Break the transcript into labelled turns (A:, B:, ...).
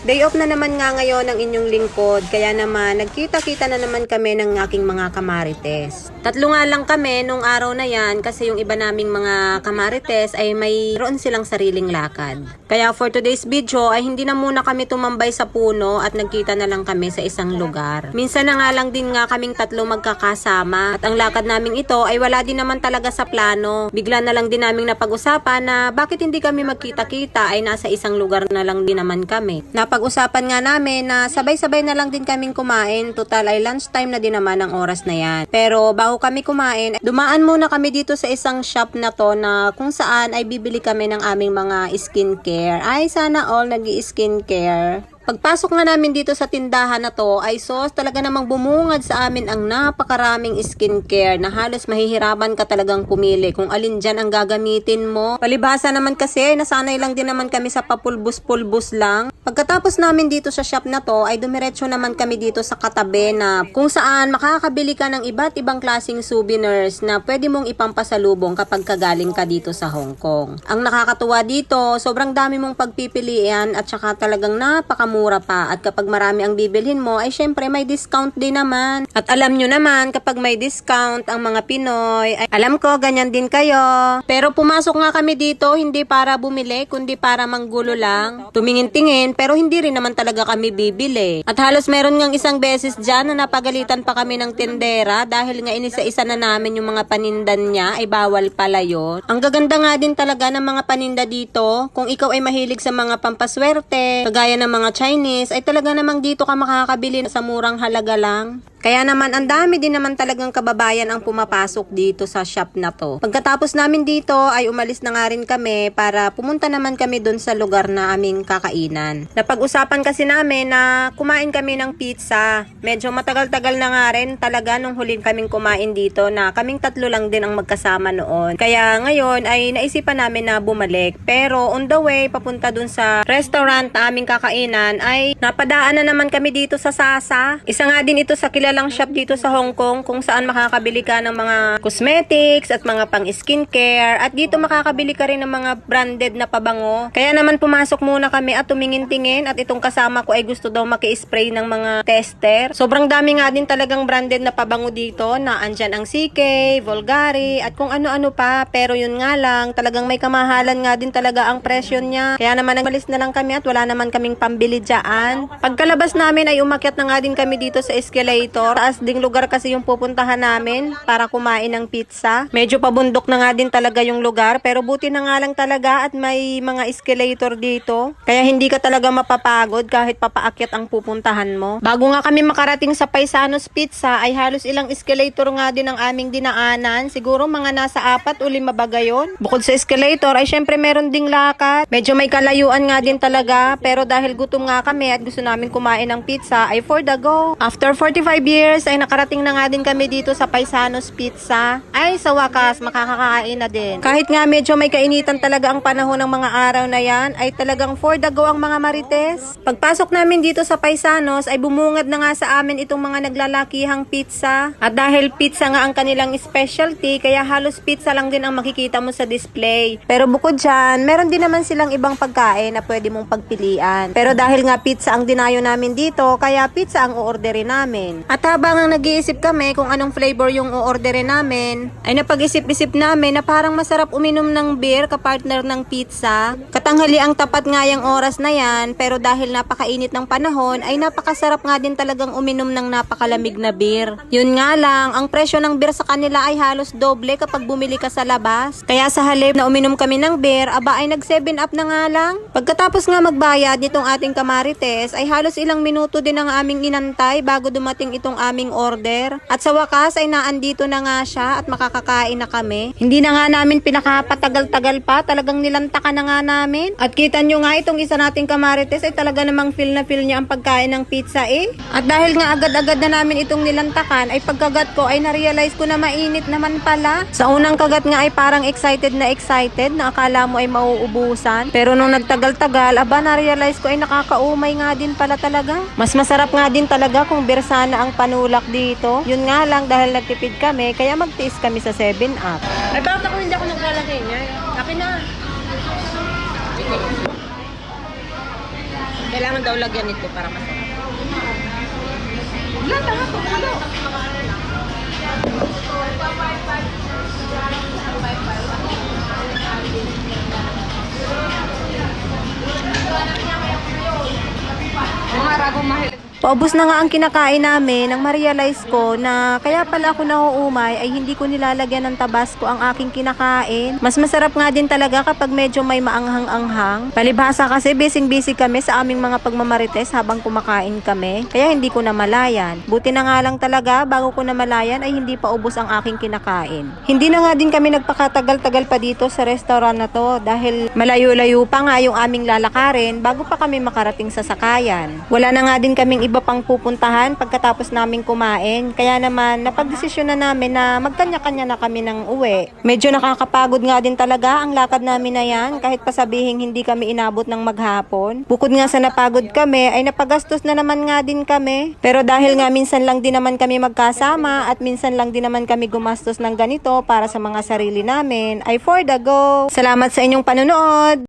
A: Day off na naman nga ngayon ang inyong lingkod, kaya naman nagkita-kita na naman kami ng aking mga kamarites. Tatlo nga lang kami nung araw na yan kasi yung iba naming mga kamarites ay mayroon silang sariling lakad. Kaya for today's video ay hindi na muna kami tumambay sa puno at nagkita na lang kami sa isang lugar. Minsan na nga lang din nga kaming tatlo magkakasama at ang lakad naming ito ay wala din naman talaga sa plano. Bigla na lang din naming napag-usapan na bakit hindi kami magkita-kita ay nasa isang lugar na lang din naman kami. Pag-usapan nga namin na sabay-sabay na lang din kaming kumain. Total ay lunchtime na din naman ang oras na yan. Pero bago kami kumain, dumaan muna kami dito sa isang shop na to na kung saan ay bibili kami ng aming mga skincare. Ay sana all nag-i-skincare. Pagpasok nga namin dito sa tindahan na to ay talaga namang bumungad sa amin ang napakaraming skincare na halos mahihirapan ka talagang pumili kung alin dyan ang gagamitin mo. Palibhasa naman kasi nasanay lang din naman kami sa papulbus-pulbus lang. Pagkatapos namin dito sa shop na to ay dumiretso naman kami dito sa katabi na kung saan makakabili ka ng iba't ibang klaseng souvenirs na pwede mong ipampasalubong kapag kagaling ka dito sa Hong Kong. Ang nakakatuwa dito, sobrang dami mong pagpipilian at saka talagang napakamura pa at kapag marami ang bibilhin mo ay syempre may discount din naman. At alam nyo naman kapag may discount ang mga Pinoy ay alam ko ganyan din kayo. Pero pumasok nga kami dito hindi para bumili kundi para manggulo lang. Tumingin-tingin pero hindi rin naman talaga kami bibili. At halos meron ngang isang beses dyan na napagalitan pa kami ng tendera dahil nga inisa-isa na namin yung mga panindan niya ay bawal pala yun. Ang gaganda nga din talaga ng mga paninda dito. Kung ikaw ay mahilig sa mga pampaswerte kagaya ng mga Chinese ay talaga namang dito ka makakabili sa murang halaga lang. Kaya naman ang dami din naman talagang kababayan ang pumapasok dito sa shop na to. Pagkatapos namin dito ay umalis na nga rin kami para pumunta naman kami dun sa lugar na aming kakainan. Napag-usapan kasi namin na kumain kami ng pizza. Medyo matagal-tagal na nga rin talaga nung huling kaming kumain dito na kaming tatlo lang din ang magkasama noon. Kaya ngayon ay naisipan namin na bumalik. Pero on the way papunta dun sa restaurant na aming kakainan ay napadaan na naman kami dito sa Sasa. Isa nga din ito sa kilalang shop dito sa Hong Kong kung saan makakabili ka ng mga cosmetics at mga pang skincare at dito makakabili ka rin ng mga branded na pabango. Kaya naman pumasok muna kami at tumingin-tingin at itong kasama ko ay gusto daw maki-spray ng mga tester. Sobrang dami nga din talagang branded na pabango dito na andyan ang CK, Volgari at kung ano-ano pa pero yun nga lang talagang may kamahalan nga din talaga ang presyo niya. Kaya naman nagmalis na lang kami at wala naman kaming pambili dyan. Pagkalabas namin ay umakyat na nga din kami dito sa escalator. Taas ding lugar kasi yung pupuntahan namin para kumain ng pizza. Medyo pabundok na nga din talaga yung lugar pero buti na nga lang talaga at may mga escalator dito. Kaya hindi ka talaga mapapagod kahit papaakyat ang pupuntahan mo. Bago nga kami makarating sa Paisanos Pizza ay halos ilang escalator nga din ang aming dinaanan. Siguro mga nasa 4 o 5 ba gayon. Bukod sa escalator ay syempre meron ding lakad. Medyo may kalayuan nga din talaga pero dahil gutom nga kami at gusto namin kumain ng pizza ay for the go. After 45 years ay nakarating na nga din kami dito sa Paisanos Pizza. Ay sa wakas makakakain na din. Kahit nga medyo may kainitan talaga ang panahon ng mga araw na yan ay talagang for the go ang mga marites. Pagpasok namin dito sa Paisanos ay bumungad na nga sa amin itong mga naglalakihang pizza. At dahil pizza nga ang kanilang specialty kaya halos pizza lang din ang makikita mo sa display. Pero bukod dyan, meron din naman silang ibang pagkain na pwede mong pagpilian. Pero dahil nga pizza ang dinayo namin dito kaya pizza ang uorderin namin. At habang ang nag-iisip kami kung anong flavor yung uorderin namin, ay napag-isip-isip namin na parang masarap uminom ng beer kapartner ng pizza. Katanghali ang tapat nga yung oras na yan, pero dahil napakainit ng panahon, ay napakasarap nga din talagang uminom ng napakalamig na beer. Yun nga lang, ang presyo ng beer sa kanila ay halos doble kapag bumili ka sa labas. Kaya sa halip na uminom kami ng beer, aba ay nag 7-up na nga lang. Pagkatapos nga magbayad nitong ating kamarites, ay halos ilang minuto din ang aming inantay bago dumating itong aming order. At sa wakas ay naandito na nga siya at makakakain na kami. Hindi na nga namin pinakapatagal-tagal pa, talagang nilantakan na nga namin. At kita nyo nga itong isa nating kamarites ay talaga namang feel na feel niya ang pagkain ng pizza eh. At dahil nga agad-agad na namin itong nilantakan ay pagkagat ko ay na-realize ko na mainit naman pala. Sa unang kagat nga ay parang excited na akala mo ay mauubusan. Pero nung nagtagal-tagal, aba na-realize ko ay nakakaumay nga din pala talaga. Mas masarap nga din talaga kung bersana ang panulak dito. Yun nga lang dahil nagtipid kami, kaya magtiis kami sa 7-up. Ay bakit ako hindi ako naglalagay niya? Akin na. Kailangan daw lagyan ito para masarap.
B: Mga ragong mahilig.
A: Paubos na nga ang kinakain namin nang ma-realize ko na kaya pala ako nauumay ay hindi ko nilalagyan ng tabasco ang aking kinakain. Mas masarap nga din talaga kapag medyo may maanghang-anghang. Palibhasa kasi busy kami sa aming mga pagmamarites habang kumakain kami. Kaya hindi ko namalayan. Buti na nga lang talaga bago ko namalayan ay hindi pa ubos ang aking kinakain. Hindi na nga din kami nagpakatagal-tagal pa dito sa restaurant na to dahil malayo-layo pa nga yung aming lalakarin bago pa kami makarating sa sakayan. Wala na nga din kaming iba pang pupuntahan pagkatapos naming kumain. Kaya naman, napagdesisyon na namin na magkanya-kanya na kami ng uwi. Medyo nakakapagod nga din talaga ang lakad namin na yan kahit pa sabihing hindi kami inabot ng maghapon. Bukod nga sa napagod kami, ay napagastos na naman nga din kami. Pero dahil nga minsan lang din naman kami magkasama at minsan lang din naman kami gumastos ng ganito para sa mga sarili namin, ay for the go. Salamat sa inyong panonood!